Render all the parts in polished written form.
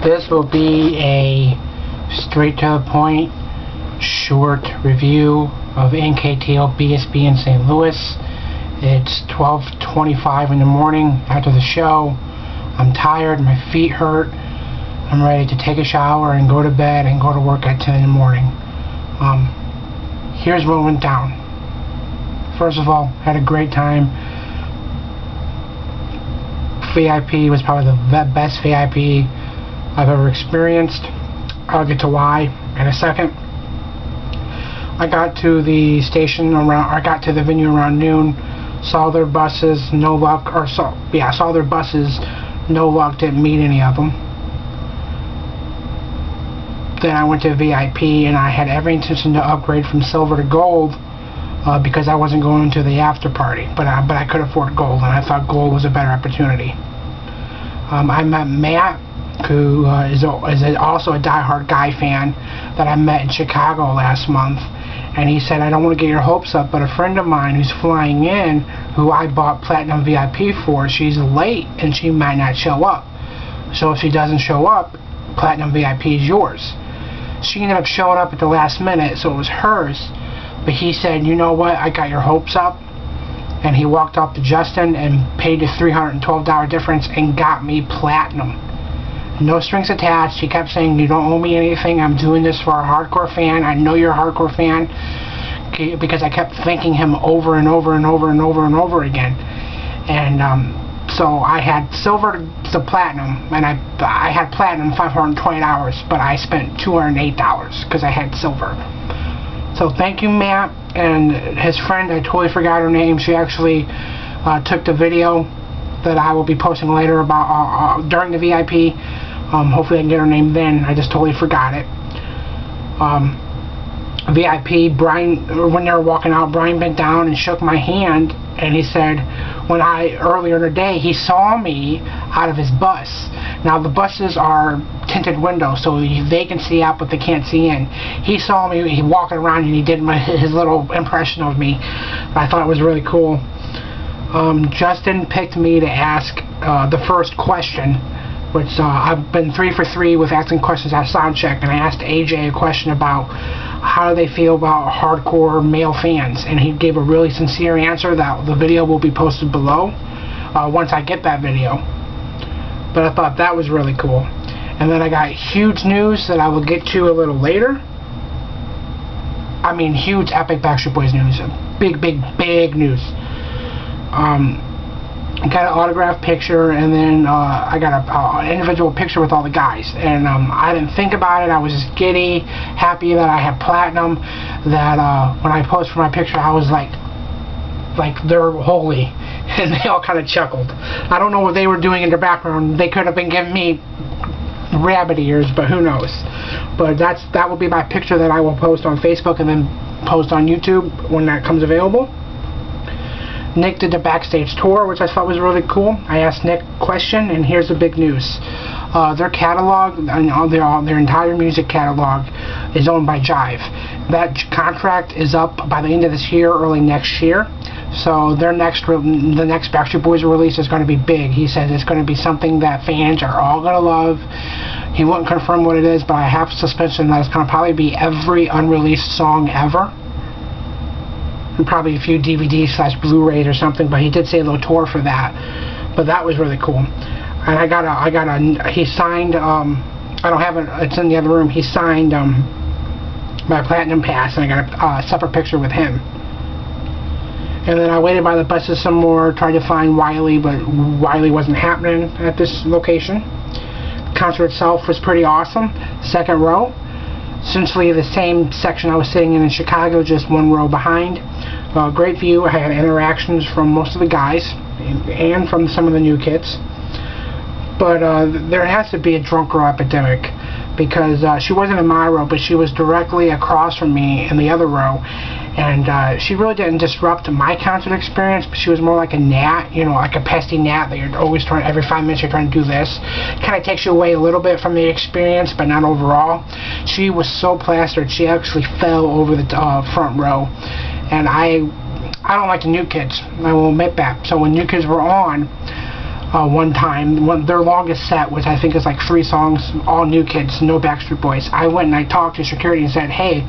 This will be a straight to the point, short review of NKOTBSB in St. Louis. It's 12:25 in the morning after the show. I'm tired, my feet hurt. I'm ready to take a shower and go to bed and go to work at 10 in the morning. Here's what went down. First of all, had a great time. VIP was probably the best VIP I've ever experienced. I'll get to why in a second. I got to the station around, I got to the venue around noon, saw their buses, no luck, or saw their buses, no luck, didn't meet any of them. Then I went to VIP and I had every intention to upgrade from silver to gold because I wasn't going to the after party, but I could afford gold and I thought gold was a better opportunity. I met Matt, who is also a diehard Guy fan that I met in Chicago last month, and he said, I don't want to get your hopes up, but a friend of mine who's flying in, who I bought Platinum VIP for, she's late and she might not show up. So if she doesn't show up, Platinum VIP is yours. She ended up showing up at the last minute, so it was hers, but he said, you know what, I got your hopes up. And he walked up to Justin and paid the $312 difference and got me Platinum. No strings attached. He kept saying, you don't owe me anything, I'm doing this for a hardcore fan, I know you're a hardcore fan, because I kept thanking him over and over and over and over and over again. And so I had silver to platinum, and I had platinum 520 hours, but I spent $208 because I had silver. So thank you, Matt. And his friend, I totally forgot her name, she actually took the video that I will be posting later about during the VIP. Hopefully I can get her name then. I just totally forgot it. VIP, Brian, when they were walking out, Brian bent down and shook my hand, and he said, earlier in the day, he saw me out of his bus. Now the buses are tinted windows, so they can see out, but they can't see in. He saw me walking around, and he did his little impression of me. I thought it was really cool. Justin picked me to ask the first question, which I've been 3 for 3 with asking questions at Soundcheck, and I asked AJ a question about how do they feel about hardcore male fans, and he gave a really sincere answer that the video will be posted below once I get that video. But I thought that was really cool. And then I got huge news that I will get to a little later. I mean, huge, epic Backstreet Boys news. Big, big, big news. Got an autographed picture, and then I got an individual picture with all the guys, and I didn't think about it. I was just giddy, happy that I had platinum, that when I posted for my picture I was like they're holy, and they all kind of chuckled. I don't know what they were doing in the background. They could have been giving me rabbit ears, but who knows. But that will be my picture that I will post on Facebook and then post on YouTube when that comes available. Nick did the Backstage tour, which I thought was really cool. I asked Nick a question, and here's the big news. Their catalog, their entire music catalog, is owned by Jive. That contract is up by the end of this year, early next year. So the next Backstreet Boys release is going to be big. He says it's going to be something that fans are all going to love. He wouldn't confirm what it is, but I have suspicion that it's going to probably be every unreleased song ever. And probably a few DVD/Blu-rays or something, but he did say a little tour for that. But that was really cool. And he signed, I don't have it, it's in the other room, he signed my Platinum Pass, and I got a separate picture with him. And then I waited by the buses some more, tried to find Wiley, but Wiley wasn't happening at this location. The concert itself was pretty awesome. Second row. Essentially the same section I was sitting in Chicago, just one row behind. Great view. I had interactions from most of the guys and from some of the new kids. But there has to be a drunk girl epidemic, because she wasn't in my row, but she was directly across from me in the other row. And she really didn't disrupt my concert experience, but she was more like a gnat, you know, like a pesky gnat that you're always trying, every 5 minutes you're trying to do this. Kind of takes you away a little bit from the experience, but not overall. She was so plastered, she actually fell over the front row. And I don't like the new kids, I will admit that. So when new kids were on, one time. Their longest set, which I think is like 3 songs, all new kids, no Backstreet Boys. I went and I talked to security and said, hey,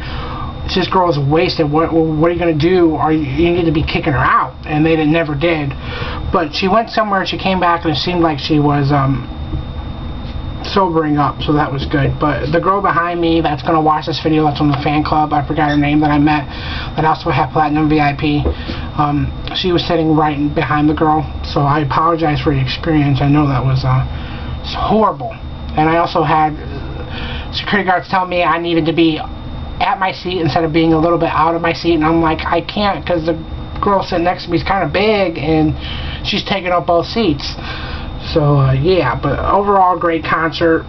this girl is wasted. What are you going to do? You need to be kicking her out. And they never did. But she went somewhere, she came back, and it seemed like she was sobering up, so that was good. But the girl behind me that's going to watch this video, that's on the fan club, I forgot her name, that I met, that also had Platinum VIP, she was sitting right behind the girl, so I apologize for the experience. I know that was horrible. And I also had security guards tell me I needed to be at my seat instead of being a little bit out of my seat, and I'm like, I can't, because the girl sitting next to me is kind of big and she's taking up both seats. So yeah, but overall great concert.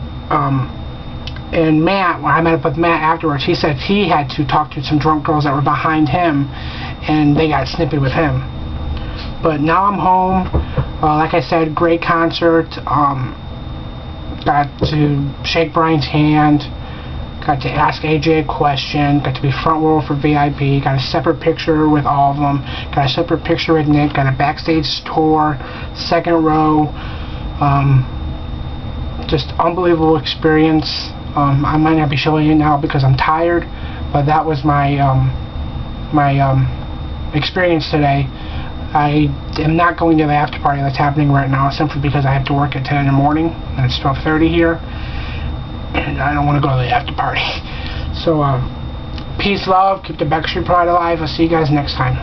And Matt, when I met up with Matt afterwards, he said he had to talk to some drunk girls that were behind him and they got snippy with him. But now I'm home. Like I said, great concert. Got to shake Brian's hand, got to ask AJ a question, got to be front row for VIP, got a separate picture with all of them, got a separate picture with Nick, got a backstage tour, second row. Just unbelievable experience. I might not be showing it now because I'm tired, but that was my experience today. I am not going to the after party that's happening right now simply because I have to work at 10 in the morning and it's 12:30 here, and I don't want to go to the after party. So peace, love, keep the Backstreet Pride alive. I'll see you guys next time.